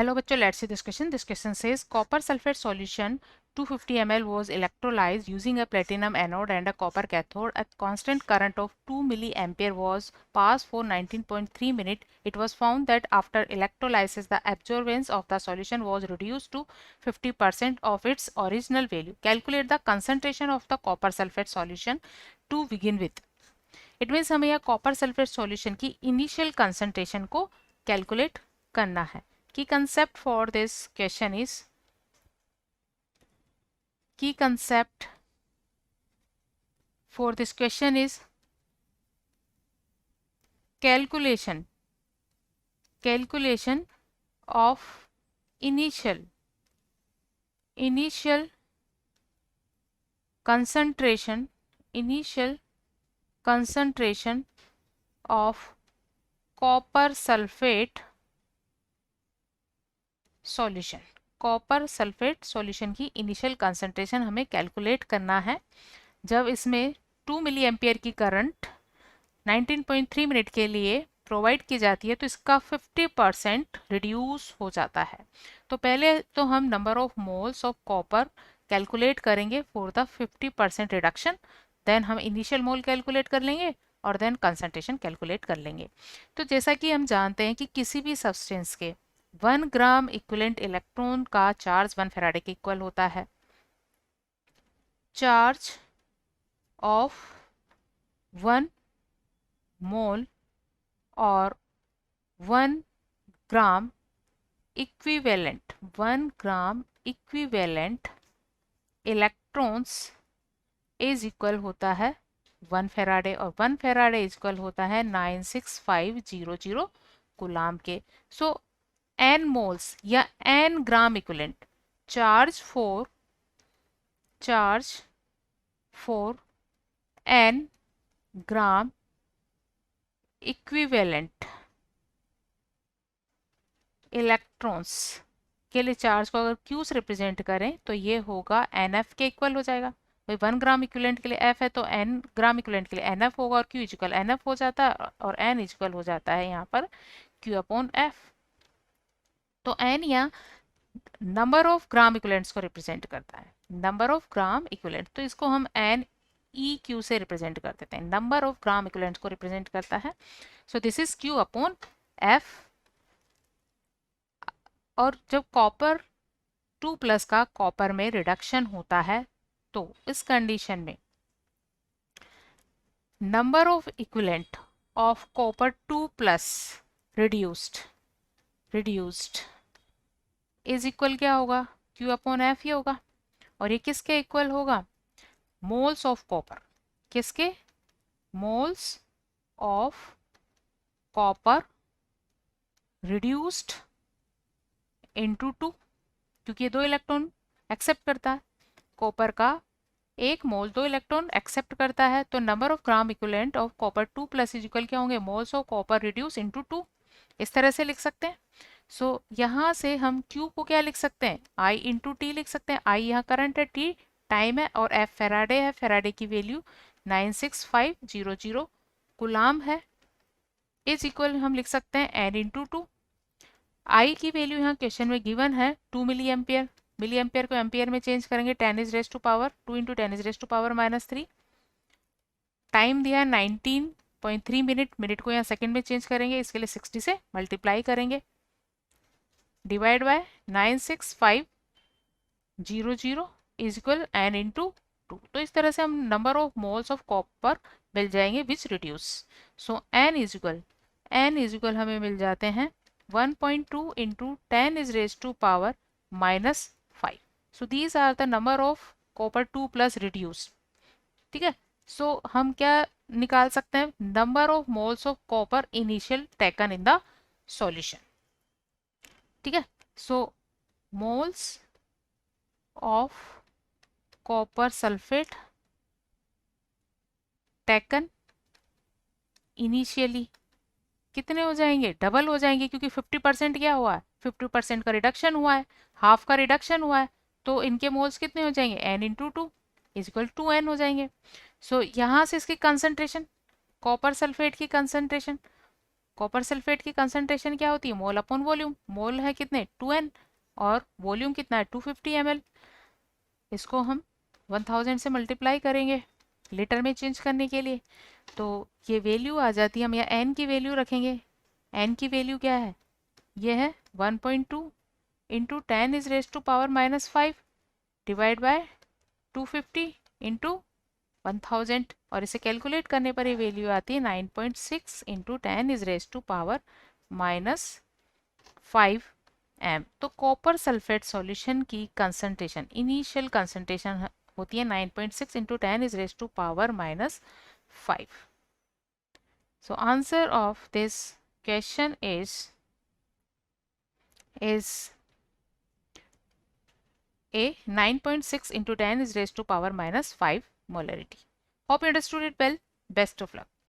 Hello बच्चों, let's see this question. This question says copper sulfate solution 250 ml was electrolyzed using a platinum anode and a copper cathode. A constant current of 2 milliampere was passed for 19.3 minutes. It was found that after electrolysis, the absorbance of the solution was reduced to 50% of its original value. Calculate the concentration of the copper sulfate solution to begin with. It means हमें यह copper sulfate solution की initial concentration को calculate करना है. Key concept for this question is calculation of initial concentration of copper sulfate solution. Copper sulphate solution की initial concentration हमें calculate करना है जब इसमें 2 मिली एम्पियर की करंट 19.3 मिनट के लिए प्रोवाइड की जाती है तो इसका 50% रिड्यूस हो जाता है. तो पहले तो हम number of moles of copper calculate करेंगे फॉर द 50% रिडक्शन. देन हम इनिशियल मोल कैलकुलेट कर लेंगे और देन कंसंट्रेशन कैलकुलेट कर लेंगे. तो जैसा कि हम जानते हैं कि किसी भी सब्सटेंस के 1 ग्राम इक्विवेलेंट इलेक्ट्रॉन का चार्ज 1 फैराडे के इक्वल होता है. चार्ज ऑफ 1 मोल और 1 gram equivalent electrons is equal होता है 1 फैराडे और 1 फैराडे इज इक्वल होता है 96500 कूलाम के. सो n मोल्स या n gram equivalent charge for n gram equivalent electrons के लिए चार्ज को अगर Q से रिप्रेजेंट करें तो ये होगा NF के इक्वल हो जाएगा. भाई 1 ग्राम इक्विवेलेंट के लिए F है तो n ग्राम इक्विवेलेंट के लिए NF होगा और Q इक्वल NF हो जाता है और n इक्वल हो जाता है यहाँ पर Q अपॉन F. तो n या नंबर ऑफ ग्राम इक्विवेलेंट्स को रिप्रेजेंट करता है. नंबर ऑफ ग्राम इक्विवेलेंट तो इसको हम n EQ से रिप्रेजेंट कर देते हैं. नंबर ऑफ ग्राम इक्विवेलेंट्स को रिप्रेजेंट करता है. So this is Q upon F. और जब कॉपर 2+ का कॉपर में रिडक्शन होता है तो इस कंडीशन में number of equivalent of copper 2+ reduced is equal क्या होगा Q अपॉन F ही होगा. और ये किसके इक्वल होगा? Moles of copper. किसके? Moles of copper reduced into 2, क्योंकि ये 2 इलेक्ट्रॉन एक्सेप्ट करता है. कॉपर का 1 मोल 2 इलेक्ट्रॉन एक्सेप्ट करता है. तो number of gram equivalent of copper 2+ is equal क्या होंगे? Moles of copper reduce into 2. इस तरह से लिख सकते हैं. सो यहाँ से हम Q को क्या लिख सकते हैं? I इंटू टी लिख सकते हैं. I यहाँ करंट है, T टाइम है और F फैराडे है. फैराडे की वैल्यू 96500 कूलाम है. इज इक्वल हम लिख सकते हैं n इंटू 2. I की वैल्यू यहाँ क्वेश्चन में गिवन है 2 मिली एम्पियर. मिली एम्पियर को एम्पियर में चेंज करेंगे 10⁻²2 इंटू 10⁻³ टाइम दिया है 19.3 मिनट. मिनट को यहाँ सेकंड में चेंज करेंगे, इसके लिए 60 से मल्टीप्लाई करेंगे. Divide by 96500 is equal n into 2. तो इस तरह से हम number of moles of copper मिल जाएंगे which reduce. So n is equal हमें मिल जाते हैं 1.2 into 10⁻⁻⁵. So these are the number of copper 2+ reduce. ठीक है. सो हम क्या निकाल सकते हैं? Number of moles of copper initial taken in the solution. ठीक है. So moles of copper sulphate taken initially कितने हो जाएंगे? डबल हो जाएंगे, क्योंकि 50% क्या हुआ है? 50% का रिडक्शन हुआ है, हाफ का रिडक्शन हुआ है. तो इनके मोल्स कितने हो जाएंगे? n into 2 is equal 2n हो जाएंगे. सो यहाँ से इसकी कंसंट्रेशन, कॉपर सल्फेट की कंसंट्रेशन, कॉपर सल्फेट की कंसंट्रेशन क्या होती है, मोल अपॉन वॉल्यूम। मोल है कितने 2n और वॉल्यूम कितना है 250 ml। इसको हम 1000 से मल्टीप्लाई करेंगे लीटर में चेंज करने के लिए, तो ये वैल्यू आ जाती है। हम यहाँ n की वैल्यू रखेंगे। n की वैल्यू क्या है, ये है 1.2 into 10 is raise to power -5 divide by 250 into 1000, और इसे कैलकुलेट करने पर ये वैल्यू आती है 9.6 into 10 is raise to power -5 m। तो कॉपर सल्फेट सॉल्यूशन की कंसंट्रेशन, इनिशियल कंसंट्रेशन होती है 9.6 into 10 is raise to power -5। So answer of this question is a 9.6 into 10 is raised to power -5 molarity. Hope you understood it well. Best of luck.